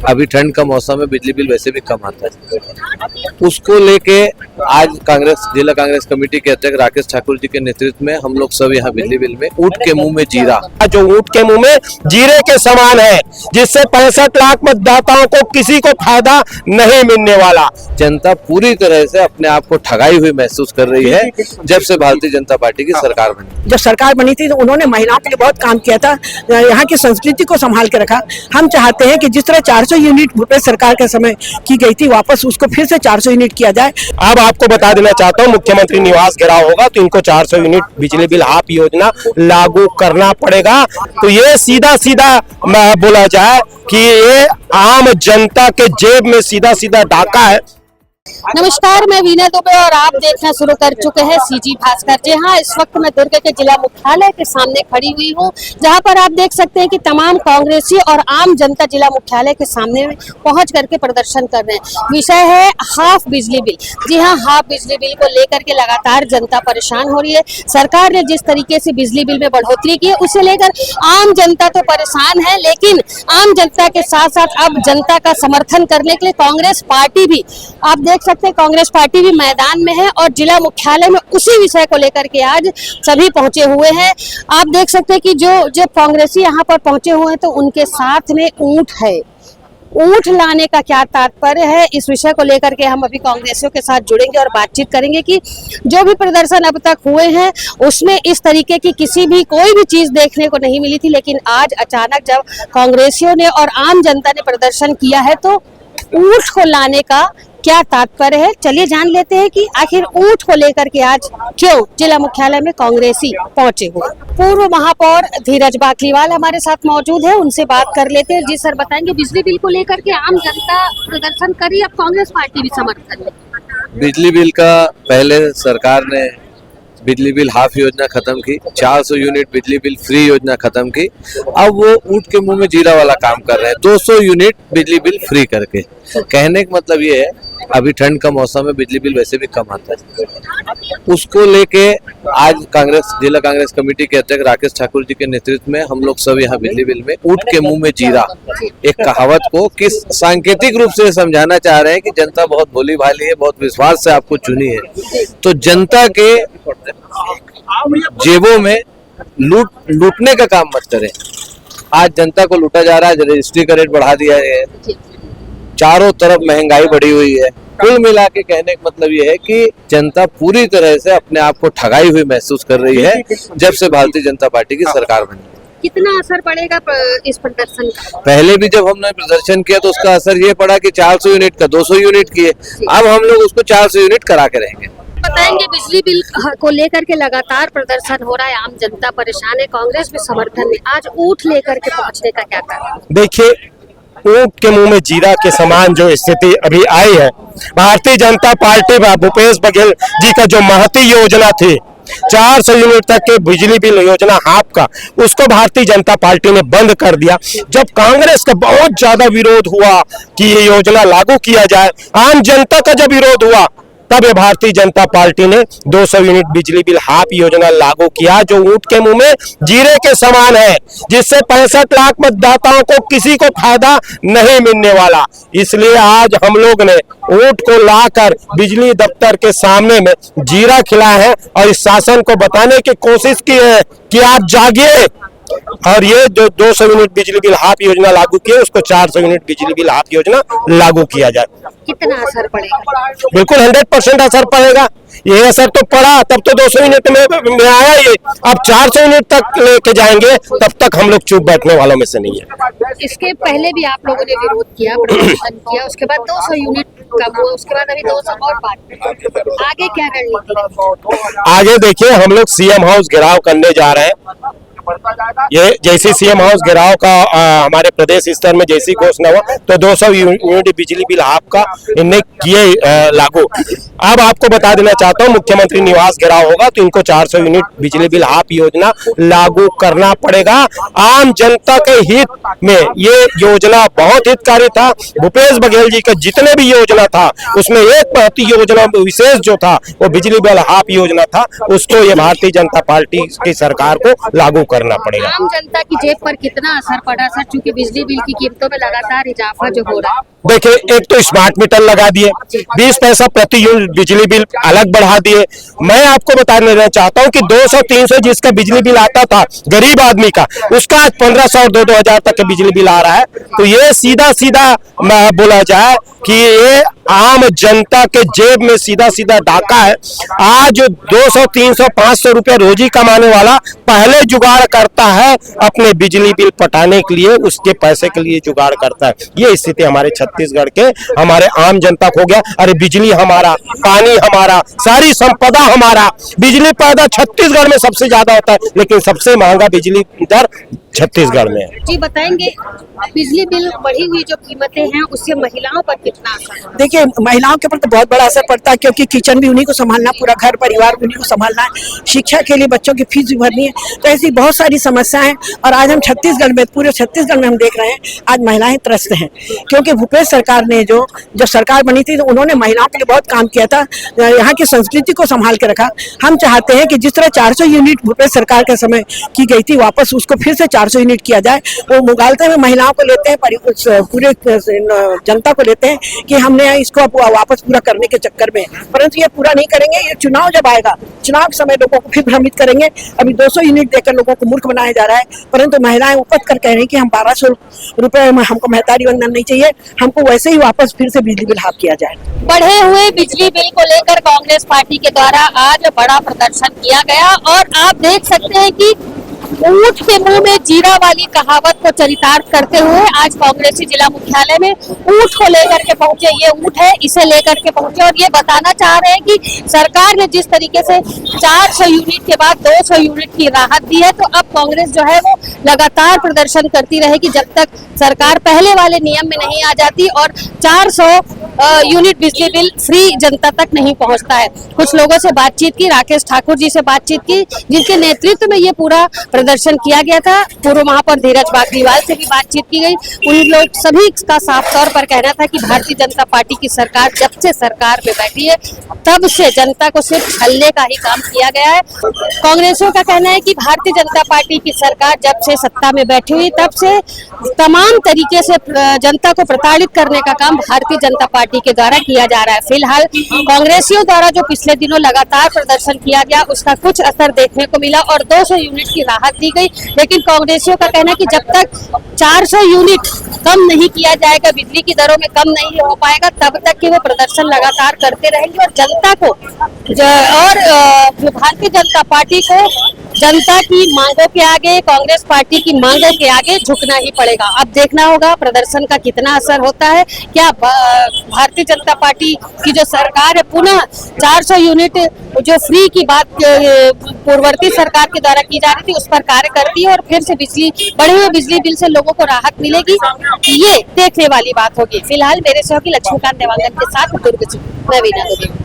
अभी ठंड का मौसम है, बिजली बिल वैसे भी कम आता है। उसको लेके आज जिला कांग्रेस कमेटी के अध्यक्ष राकेश ठाकुर जी के नेतृत्व में हम लोग सब यहाँ बिजली बिल में ऊंट के मुंह में जीरा, जो ऊंट के मुंह में जीरे के समान है, जिससे 65 लाख मतदाताओं को किसी को फायदा नहीं मिलने वाला। जनता पूरी तरह से अपने आप को ठगाई हुई महसूस कर रही है जब से भारतीय जनता पार्टी की सरकार बनी। जब सरकार बनी थी तो उन्होंने महिलाओं के लिए बहुत काम किया था, यहाँ की संस्कृति को संभाल के रखा। हम चाहते हैं कि जिस तरह 400 यूनिट भूपेश सरकार के समय की गई थी, वापस उसको फिर से 400 यूनिट किया जाए। अब आपको बता देना चाहता हूँ, मुख्यमंत्री निवास घेराव होगा तो इनको 400 यूनिट बिजली बिल हाफ योजना लागू करना पड़ेगा। तो ये सीधा सीधा बोला जाए कि ये आम जनता के जेब में सीधा सीधा डाका है। नमस्कार, मैं वीना दुबे और आप देखना शुरू कर चुके हैं सीजी भास्कर। जी हाँ, इस वक्त मैं दुर्ग के जिला मुख्यालय के सामने खड़ी हुई हूँ, जहाँ पर आप देख सकते हैं कि तमाम कांग्रेसी और आम जनता जिला मुख्यालय के सामने पहुंच करके प्रदर्शन कर रहे हैं। विषय है हाफ बिजली बिल। जी हाँ, हाफ बिजली बिल को लेकर के लगातार जनता परेशान हो रही है। सरकार ने जिस तरीके से बिजली बिल में बढ़ोतरी की है, उसे लेकर आम जनता तो परेशान है, लेकिन आम जनता के साथ साथ अब जनता का समर्थन करने के लिए कांग्रेस पार्टी भी, आप देख सकते हैं कांग्रेस पार्टी भी मैदान में है और जिला मुख्यालय में उसी विषय को लेकर के आज सभी पहुंचे हुए हैं। आप देख सकते हैं कि जो कांग्रेसी यहाँ पर पहुंचे हुए हैं तो उनके साथ में ऊंट है। ऊंट लाने का क्या तात्पर्य है, इस विषय को लेकर के हम अभी कांग्रेसियों के साथ जुड़ेंगे और बातचीत करेंगे कि जो भी प्रदर्शन अब तक हुए हैं उसमें इस तरीके की कोई भी चीज देखने को नहीं मिली थी, लेकिन आज अचानक जब कांग्रेसियों ने और आम जनता ने प्रदर्शन किया है तो ऊंट को लाने का क्या तात्पर्य है। चलिए जान लेते हैं कि आखिर ऊंट को लेकर के आज क्यों जिला मुख्यालय में कांग्रेसी पहुंचे हुए। पूर्व महापौर धीरज बाकलीवाल हमारे साथ मौजूद है, उनसे बात कर लेते हैं। जी सर, बताएंगे बिजली बिल को लेकर के आम जनता प्रदर्शन करी, अब कांग्रेस पार्टी भी समर्थन है। बिजली बिल का पहले सरकार ने बिजली बिल हाफ योजना खत्म की, 400 यूनिट बिजली बिल फ्री योजना खत्म की। अब वो ऊंट के मुंह में जीरा वाला काम कर रहे हैं, 200 यूनिट बिजली बिल फ्री करके। कहने का मतलब ये है, अभी ठंड का मौसम है, बिजली बिल वैसे भी कम आता है। उसको लेके आज जिला कांग्रेस कमेटी के अध्यक्ष राकेश ठाकुर जी के नेतृत्व में हम लोग सब यहाँ बिजली बिल में ऊंट के मुंह में जीरा, एक कहावत को किस सांकेतिक रूप से समझाना चाह रहे हैं कि जनता बहुत भोली भाली है, बहुत विश्वास से आपको चुनी है, तो जनता के जेबों में लूटने का काम मत करें। आज जनता को लूटा जा रहा है, रजिस्ट्री का रेट बढ़ा दिया है, चारों तरफ महंगाई बढ़ी हुई है। कुल मिला के कहने का मतलब ये है कि जनता पूरी तरह से अपने आप को ठगाई हुई महसूस कर रही है जब से भारतीय जनता पार्टी की सरकार बनी। कितना असर पड़ेगा इस प्रदर्शन का? पहले भी जब हमने प्रदर्शन किया तो उसका असर ये पड़ा कि 400 यूनिट का 200 यूनिट किए, अब हम लोग उसको 400 यूनिट करा के रहेंगे। बताएंगे, बिजली बिल को लेकर के लगातार प्रदर्शन हो रहा है, आम जनता परेशान है, कांग्रेस भी समर्थन में, आज ऊंट लेकर के पहुंचने का क्या कारण? देखिए, ऊंट के मुंह में जीरा के समान जो स्थिति अभी आई है, भारतीय जनता पार्टी भूपेश बघेल जी का जो महती योजना थी 400 यूनिट तक के बिजली बिल योजना हाफ का, उसको भारतीय जनता पार्टी ने बंद कर दिया। जब कांग्रेस का बहुत ज्यादा विरोध हुआ कि ये योजना लागू किया जाए, आम जनता का जब विरोध हुआ, तब ये भारतीय जनता पार्टी ने 200 यूनिट बिजली बिल हाफ योजना लागू किया, जो ऊंट के मुंह में जीरे के समान है, जिससे 65 लाख मतदाताओं को किसी को फायदा नहीं मिलने वाला। इसलिए आज हम लोग ने ऊंट को लाकर बिजली दफ्तर के सामने में जीरा खिलाया है और इस शासन को बताने की कोशिश की है कि आप जागिए और ये जो 200 यूनिट बिजली बिल हाफ योजना लागू की है, उसको 400 यूनिट बिजली बिल हाफ योजना लागू किया जाए। कितना असर पड़ेगा? बिल्कुल 100% असर पड़ेगा। ये असर तो पड़ा, तब तो 200 यूनिट में आया ये, अब 400 यूनिट तक लेके जाएंगे, तब तक हम लोग चुप बैठने वालों में से नहीं है। इसके पहले भी आप लोगों ने विरोध किया, प्रदर्शन किया, उसके बाद 200 यूनिट कम हुआ, उसके बाद अभी 200 और बात, आगे क्या रणनीति? आगे देखिए, हम लोग सीएम हाउस घेराव करने जा रहे हैं। ये जैसे सीएम हाउस घेराव का हमारे प्रदेश स्तर में जैसी घोषणा हुआ तो 200 यूनिट बिजली बिल हाफ का इन्हें किए लागू। अब आपको बता देना चाहता हूँ, मुख्यमंत्री निवास घेराव होगा तो इनको 400 यूनिट बिजली बिल हाफ योजना लागू करना पड़ेगा। आम जनता के हित में ये योजना बहुत हितकारी था। भूपेश बघेल जी का जितने भी योजना था उसमें एक महती योजना विशेष जो था वो बिजली बिल हाफ योजना था, उसको ये भारतीय जनता पार्टी की सरकार को लागू कर करना पड़ेगा। आम जनता की जेब पर कितना असर पड़ा सर, चूंकि बिजली बिल की कीमतों में लगातार इजाफा जो हो रहा है? देखिए, एक तो स्मार्ट मीटर लगा दिए, 20 पैसा प्रति यूनिट बिजली बिल अलग बढ़ा दिए। मैं आपको बता देना चाहता हूं कि 200-300 जिसका बिजली बिल आता था गरीब आदमी का, उसका आज 1500 और 2-2 हजार तक का बिजली बिल आ रहा है। तो ये सीधा सीधा बोला जाए कि ये आम जनता के जेब में सीधा सीधा डाका है। आज 200, 300, 500 रुपया रोजी कमाने वाला पहले जुगाड़ करता है अपने बिजली बिल पटाने के लिए, उसके पैसे के लिए जुगाड़ करता है। ये स्थिति हमारे छत्तीसगढ़ के हमारे आम जनता को हो गया। अरे बिजली हमारा, पानी हमारा, सारी संपदा हमारा। बिजली पैदा छत्तीसगढ़ में सबसे ज्यादा होता है, लेकिन सबसे महंगा बिजली दर छत्तीसगढ़ में है। जी बताएंगे, बिजली बिल बढ़ी हुई जो कीमतें हैं उससे महिलाओं पर कितना असर है? देखिए, महिलाओं के ऊपर तो बहुत बड़ा असर पड़ता है, क्योंकि किचन भी उन्हीं को संभालना, पूरा घर परिवार भी उन्हीं को संभालना है, शिक्षा के लिए बच्चों की फीस भी भरनी है। तो ऐसी बहुत सारी समस्याएं, और आज हम छत्तीसगढ़ में, पूरे छत्तीसगढ़ में हम देख रहे हैं आज महिलाएं त्रस्त हैं। क्योंकि भूपेश सरकार ने जब सरकार बनी थी तो उन्होंने महिलाओं के लिए बहुत काम किया था, यहाँ की संस्कृति को संभाल के रखा। हम चाहते हैं कि जिस तरह 400 यूनिट भूपेश सरकार के समय की गई थी, वापस उसको फिर से 400 यूनिट किया जाए। वो मुगालते में महिलाओं को लेते हैं, पूरे जनता को लेते हैं कि हमने इसको वापस पूरा करने के चक्कर में, परंतु ये पूरा नहीं करेंगे। ये चुनाव जब आएगा, चुनाव के समय लोगों को फिर भ्रमित करेंगे। अभी 200 यूनिट देकर लोगों को मूर्ख बनाया जा रहा है, परंतु महिलाएं उपत कर कह रही हैं कि हम 1200 रुपए में, हमको महतारी वंदन नहीं चाहिए, हमको वैसे ही वापस फिर से बिजली बिल हाफ किया जाए। बढ़े हुए बिजली बिल को लेकर कांग्रेस पार्टी के द्वारा आज बड़ा प्रदर्शन किया गया, और आप देख सकते हैं कि ऊंट के मुंह में जीरा वाली कहावत को चरितार्थ करते हुए आज कांग्रेसी जिला मुख्यालय में ऊंट को लेकर के पहुंचे। ये ऊंट है, इसे लेकर के पहुंचे और ये बताना चाह रहे हैं कि सरकार ने जिस तरीके से 400 यूनिट के बाद 200 यूनिट की राहत दी है, तो अब कांग्रेस जो है वो लगातार प्रदर्शन करती रहेगी जब तक सरकार पहले वाले नियम में नहीं आ जाती और 400 यूनिट बिजली बिल फ्री जनता तक नहीं पहुंचता है। कुछ लोगों से बातचीत की, राकेश ठाकुर जी से बातचीत की, जिनके नेतृत्व में ये पूरा प्रदर्शन किया गया था। पूर्व महापौर धीरज बागलीवाल से भी बातचीत की गई। उन लोग सभी का साफ तौर पर कहना था कि भारतीय जनता पार्टी की सरकार जब से सरकार में बैठी है तब से जनता को सिर्फ छलने का ही काम किया गया है। कांग्रेसियों का कहना है कि भारतीय जनता पार्टी की सरकार जब से सत्ता में बैठी हुई तब से तमाम तरीके से जनता को प्रताड़ित करने का काम भारतीय जनता पार्टी के द्वारा किया जा रहा है। फिलहाल कांग्रेसियों द्वारा जो पिछले दिनों लगातार प्रदर्शन किया गया उसका कुछ असर देखने को मिला और 200 यूनिट की राहत दी गई, लेकिन कांग्रेसियों का कहना है कि जब तक 400 यूनिट कम नहीं किया जाएगा, बिजली की दरों में कम नहीं हो पाएगा, तब तक कि वो प्रदर्शन लगातार करते रहेंगे और जनता को और भारतीय जनता पार्टी को जनता की मांगों के आगे, कांग्रेस पार्टी की मांगों के आगे झुकना ही पड़ेगा। अब देखना होगा प्रदर्शन का कितना असर होता है। क्या भारतीय जनता पार्टी की जो सरकार है पुनः 400 यूनिट जो फ्री की बात पूर्ववर्ती सरकार के द्वारा की जा रही थी उस पर कार्य करती है और फिर से बढ़े हुए बिजली बिल से लोगों को राहत मिलेगी, ये देखने वाली बात होगी। फिलहाल मेरे सहयोगी लक्ष्मीकांत देवांगन के साथ दुर्ग से मैं वीना दुबे।